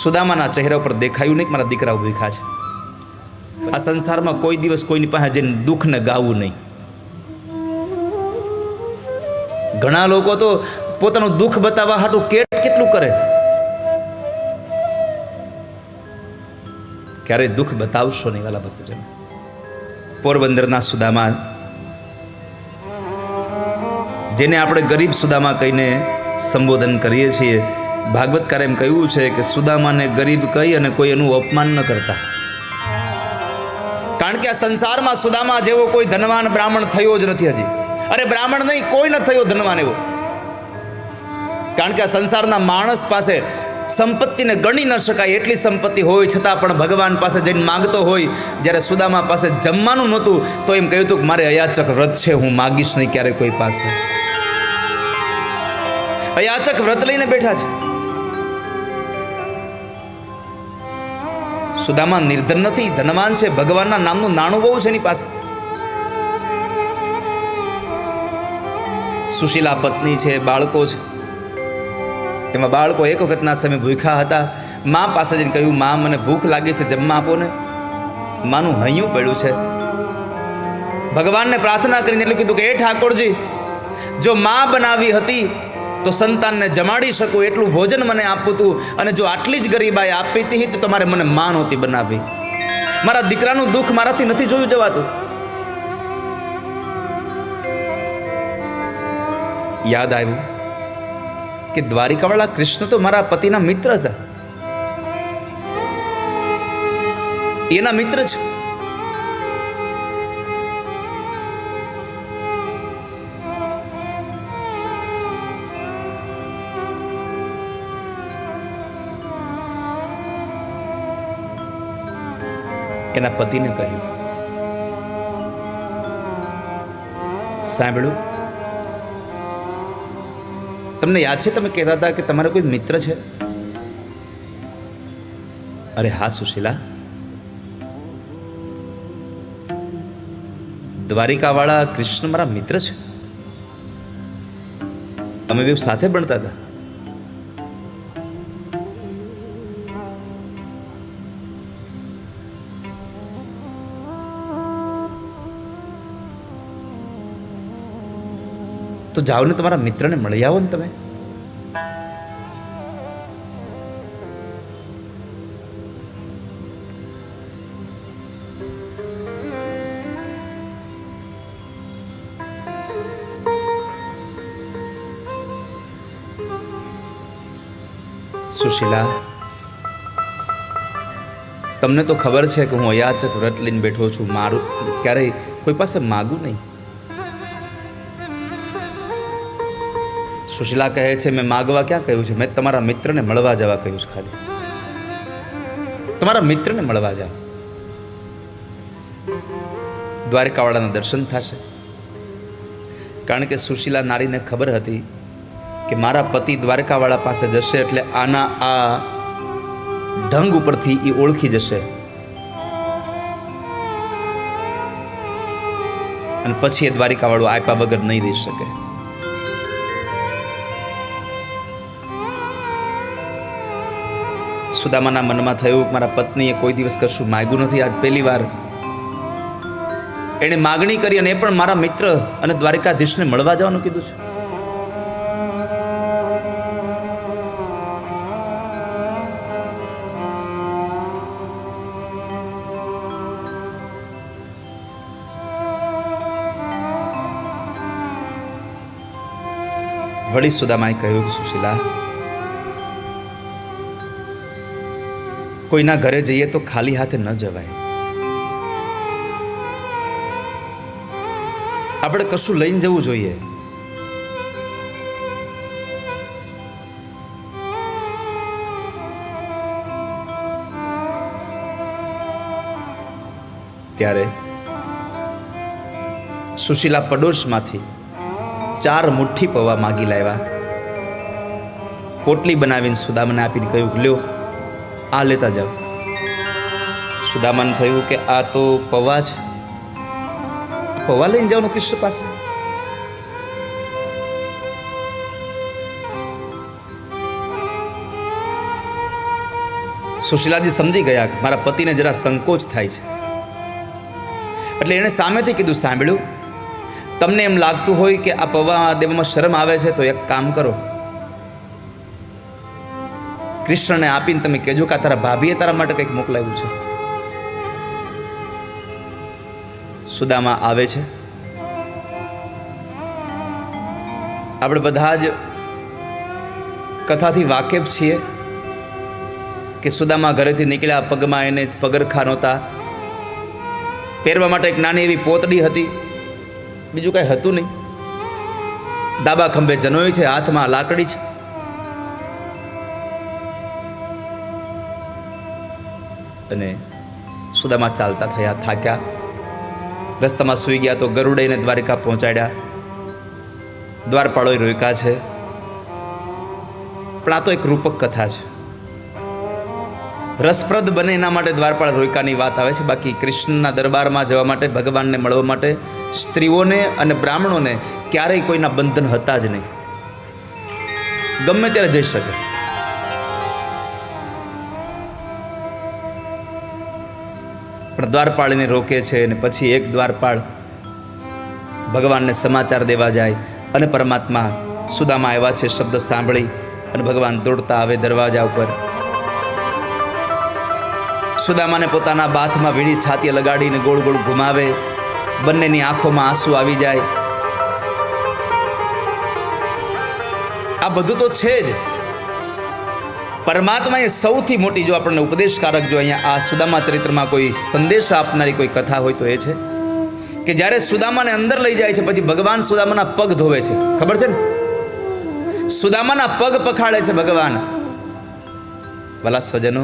સુદામાના ચહેરા ઉપર દેખાયું નહીં કે મારા દીકરાઓ ભૂખ્યા છે. આ સંસારમાં કોઈ દિવસ કોઈની પાસે જઈને દુઃખને ગાવું નહીં. ઘણા લોકો તો પોતાનું દુઃખ બતાવવા હાટું કેટલું કરે. ક્યારેય દુઃખ બતાવશો નહીં વાલા ભક્તજન. પોરબંદરના સુદામા, જેને આપણે ગરીબ સુદામા કહીને સંબોધન કરીએ છીએ, ભાગવતકારે એમ કહ્યું છે કે સુદામાને ગરીબ કહી અને કોઈ એનું અપમાન ન કરતા. કારણ કે આ સંસારમાં સુદામા જેવો કોઈ ધનવાન બ્રાહ્મણ થયો જ નથી હજી. અરે બ્રાહ્મણ નહીં, કોઈ ન થયો ધનવાન એવો. કારણ કે આ સંસારના માણસ પાસે સંપત્તિને ગણી ન શકાય એટલી સંપત્તિ હોય છતાં પણ ભગવાન પાસે જઈને માંગતો હોય. જ્યારે સુદામા પાસે જમવાનું નહોતું તો એમ કહ્યું હતું કે મારે અયાચક વ્રત છે, હું માગીશ નહીં ક્યારે કોઈ પાસે. અયાચક વ્રત લઈને બેઠા છે. સુદામા નિર્ધન નથી, ધનવાન છે. ભગવાનના નામનું નાણું બહુ છે એની પાસે. સુશીલા પત્ની છે, બાળકો છે. એમાં બાળકો એક વખતના સમય ભૂખ્યા હતા. મા પાસે જઈને કહ્યું, મા મને ભૂખ લાગી છે, જમવા આપો ને. માનું હૈયું પડ્યું છે. ભગવાનને પ્રાર્થના કરીને એટલું કીધું કે એ ઠાકોરજી, જો મા બનાવી હતી તો સંતાનને જમાડી શકું એટલું ભોજન મને આપવું હતું, અને જો આટલી જ ગરીબાઈ આપી હતી તો તમારે મને મા નહોતી બનાવી. મારા દીકરાનું દુઃખ મારાથી નથી જોયું જવાતું. યાદ આવ્યું કે દ્વારિકાવાળા કૃષ્ણ તો મારા પતિના મિત્ર હતા. એના મિત્ર છે. એના પતિને કહ્યું, સાંભળ્યું, તમને યાદ છે તમે કહેતા હતા કે તમારો કોઈ મિત્ર છે? અરે હા સુશીલા, દ્વારિકાવાળા કૃષ્ણ મારા મિત્ર છે. અમે બે સાથે ભણતા હતા. તો જાઓ ને તમારા મિત્રને મળી આવો ને તમે. સુશીલા, તમને તો ખબર છે કે હું અયાચક વ્રત લઈને બેઠો છું. મારું ક્યારેય કોઈ પાસે માગું નહીં. સુશીલા કહે છે, મેં માગવા ક્યાં કહ્યું છે? મેં તમારા મિત્રને મળવા જવા કહ્યું છે. ખાલી તમારા મિત્રને મળવા જાઓ. દ્વારકાવાળાના દર્શન થશે. કારણ કે સુશીલા નારીને ખબર હતી કે મારા પતિ દ્વારકાવાળા પાસે જશે એટલે આના આ ઢંગ ઉપરથી એ ઓળખી જશે, અને પછી એ દ્વારિકાવાળો આપ્યા વગર નહીં રહી શકે. સુદામાના મનમાં થયું કે મારા પત્નીએ કોઈ દિવસ કશું માગ્યું નથી, આજ પહેલી વાર એણે માગણી કરી, અને એ પણ મારા મિત્ર અને દ્વારિકાધીશને મળવા જવાનું કીધું છે. વળી સુદામાએ કહ્યું કે સુશીલા, કોઈના ઘરે જઈએ તો ખાલી હાથે ન જવાય. આપણે કશું લઈને જવું જોઈએ. ત્યારે સુશીલા પડોશમાંથી 4 મુઠ્ઠી પૌવા માગી લાવ્યા. પોટલી બનાવીને સુદામાને આપીને કહ્યું, લ્યો આ લેતા જાઓ. સુદામાને થયું કે આ તો પૌવા છે, પૌવા લઈને જાઓ કૃષ્ણ પાસે. સુશીલાજી સમજી ગયા કે મારા પતિને જરા સંકોચ થાય છે, એટલે એણે સામેથી કીધું, સાંભળ્યું, તમને એમ લાગતું હોય કે આ પૌવા દેવામાં શરમ આવે છે તો એક કામ કરો, કૃષ્ણને આપીને તમે કહેજો કે તારા ભાભીએ તારા માટે કંઈક મોકલાવ્યું છે. સુદામા આવે છે. આપણે બધા જ કથાથી વાકેફ છીએ કે સુદામા ઘરેથી નીકળ્યા, પગમાં એને પગરખા નહોતા, પહેરવા માટે એક નાની એવી પોતડી હતી, બીજું કાંઈ હતું નહીં. ડાબા ખંભે જનોઈ છે, હાથમાં લાકડી છે. અને સુદામા ચાલતા થયા, થાક્યા, રસ્તામાં સૂઈ ગયા તો ગરુડેને દ્વારિકા પહોંચાડ્યા. દ્વારપાળોએ રોક્યા છે. પણ આ તો એક રૂપક કથા છે, રસપ્રદ બને એના માટે દ્વારપાળ રોયકાની વાત આવે છે. બાકી કૃષ્ણના દરબારમાં જવા માટે, ભગવાનને મળવા માટે સ્ત્રીઓને અને બ્રાહ્મણોને ક્યારેય કોઈના બંધન હતા જ નહીં, ગમે ત્યારે જઈ શકે. પણ દ્વારપાળને રોકે છે અને પછી એક દ્વારપાળ ભગવાનને સમાચાર દેવા જાય અને પરમાત્મા સુદામા આવ્યા છે શબ્દ સાંભળી અને ભગવાન દોડતા આવે દરવાજા ઉપર. સુદામાને પોતાના બાથમાં વીણી છાતીએ લગાડીને ગોળ ગોળ ઘુમાવે, બંનેની આંખોમાં આંસુ આવી જાય. આ બધું તો છે જ. પરમાત્માએ સૌથી મોટી, જો આપણને ઉપદેશકારક, જો અહીંયા આ સુદામા ચરિત્રમાં કોઈ સંદેશ આપનારી કોઈ કથા હોય તો એ છે કે જ્યારે સુદામાને અંદર લઈ જાય છે પછી ભગવાન સુદામાના પગ ધોવે છે. ખબર છે ને, સુદામાના પગ પખાડે છે ભગવાન. ભલા સ્વજનો,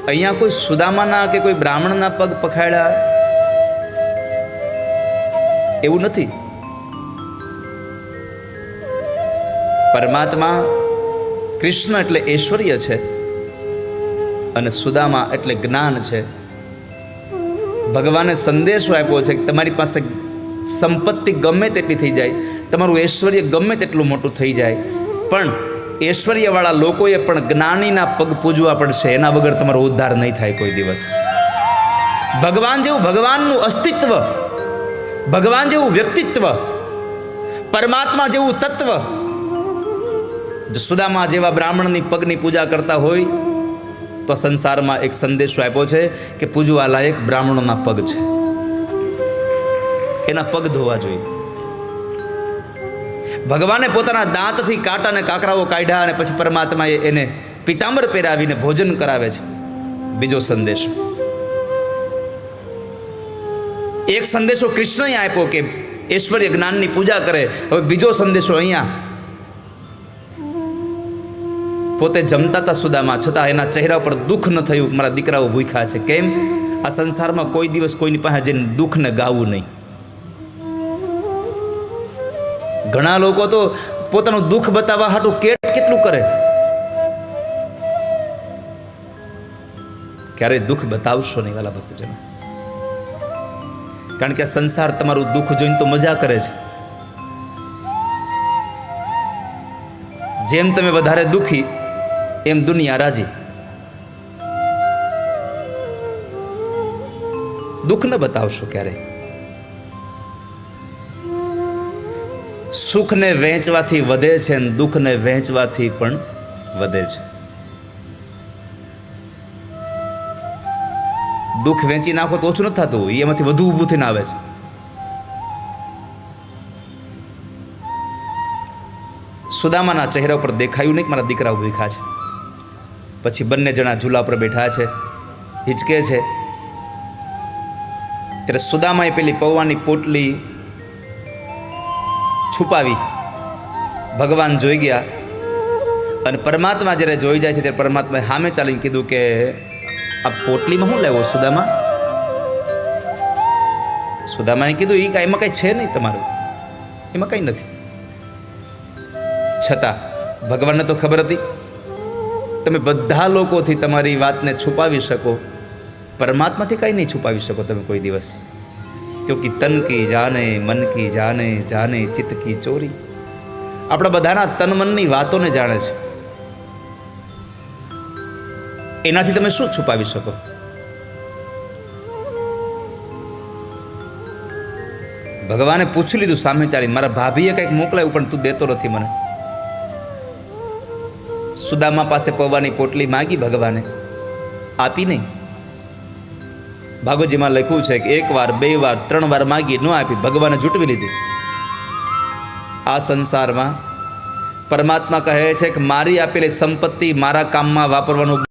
અહીંયા કોઈ સુદામાના કે કોઈ બ્રાહ્મણના પગ પખાડ્યા એવું નથી. પરમાત્મા કૃષ્ણ એટલે ઐશ્વર્ય છે અને સુદામા એટલે જ્ઞાન છે. ભગવાને સંદેશો આપ્યો છે કે તમારી પાસે સંપત્તિ ગમે તેટલી થઈ જાય, તમારું ઐશ્વર્ય ગમે તેટલું મોટું થઈ જાય, પણ ઐશ્વર્યવાળા લોકોએ પણ જ્ઞાનીના પગ પૂજવા પડશે, એના વગર તમારો ઉદ્ધાર નહીં થાય કોઈ દિવસ. ભગવાન જેવું ભગવાનનું અસ્તિત્વ, ભગવાન જેવું વ્યક્તિત્વ, પરમાત્મા જેવું તત્વ જો સુદામા જેવા બ્રાહ્મણની પગની પૂજા કરતા હોય તો સંસારમાં એક સંદેશો આપ્યો છે કે પૂજવા લાયક બ્રાહ્મણોના પગ છે, એના પગ ધોવા જોઈએ. ભગવાને પોતાના દાંતથી કાંટા અને કાકરાઓ કાઢ્યા અને પછી પરમાત્માએ એને પિતાંબર પહેરાવીને ભોજન કરાવે છે. બીજો સંદેશો, એક સંદેશો કૃષ્ણએ આપ્યો કે ઐશ્વર્ય જ્ઞાનની પૂજા કરે. હવે બીજો સંદેશો અહીંયા, પોતે જમતા હતા સુદામા, છતાં એના ચહેરા પર દુઃખ ન થયું, મારા દીકરાઓ ભૂખ્યા છે. કેમ? આ સંસારમાં કોઈ દિવસ કોઈની પાસે જઈને દુઃખને ગાવું નહીં. ઘણા લોકો તો પોતાનું દુઃખ બતાવવા હાટું કેટલું કરે. ક્યારેય દુઃખ બતાવશો નહીં વાલા ભક્તજનો, કારણ કે આ સંસાર તમારું દુઃખ જોઈને તો મજા કરે છે. જેમ તમે વધારે દુઃખી એમ દુનિયા રાજી. દુઃખ ન બતાવશો ક્યારે. સુખને વહેંચવાથી વધે છે અને દુઃખને વહેંચવાથી પણ વધે છે. દુઃખ વેચી નાખો તો ઓછું નથી થતું, એમાંથી વધુ ઊભું થઈને આવે છે. સુદામાના ચહેરા ઉપર દેખાયું નહીં કે મારા દીકરાઓ ભૂખ્યા છે. પછી બંને જણા ઝૂલા પર બેઠા છે, હિચકે છે. ત્યારે સુદામાએ પેલી પૌવાની પોટલી છુપાવી. ભગવાન જોઈ ગયા અને પરમાત્મા જ્યારે જોઈ જાય છે ત્યારે પરમાત્માએ સામે ચાલીને કીધું કે આ પોટલીમાં શું લેવો સુદામા? સુદામાએ કીધું એમાં કંઈ છે નહીં તમારું, એમાં કંઈ નથી. છતાં ભગવાનને તો ખબર હતી, તમે બધા લોકોથી તમારી વાતને છુપાવી શકો, પરમાત્માથી કંઈ નહીં છુપાવી શકો તમે કોઈ દિવસ. ક્યોંકિ તન કી જાને મન કી જાને, જાને ચિત્ત કી ચોરી. આપણા બધાના તન મનની વાતોને જાણે છે. એનાથી તમે શું છુપાવી શકો? ભગવાને પૂછી લીધું સામે ચાલીને, મારા ભાભીએ કંઈક મોકલાયું પણ તું દેતો નથી મને. સુદામા પાસે પૌવાની પોટલી માગી, ભગવાને આપી નહીં. ભાગવતજીમાં લખ્યું છે કે 1 વાર 2 વાર 3 વાર માગી, ન આપી, ભગવાને જૂટવી લીધી. આ સંસારમાં પરમાત્મા કહે છે કે મારી આપેલી સંપત્તિ મારા કામમાં વાપરવાનું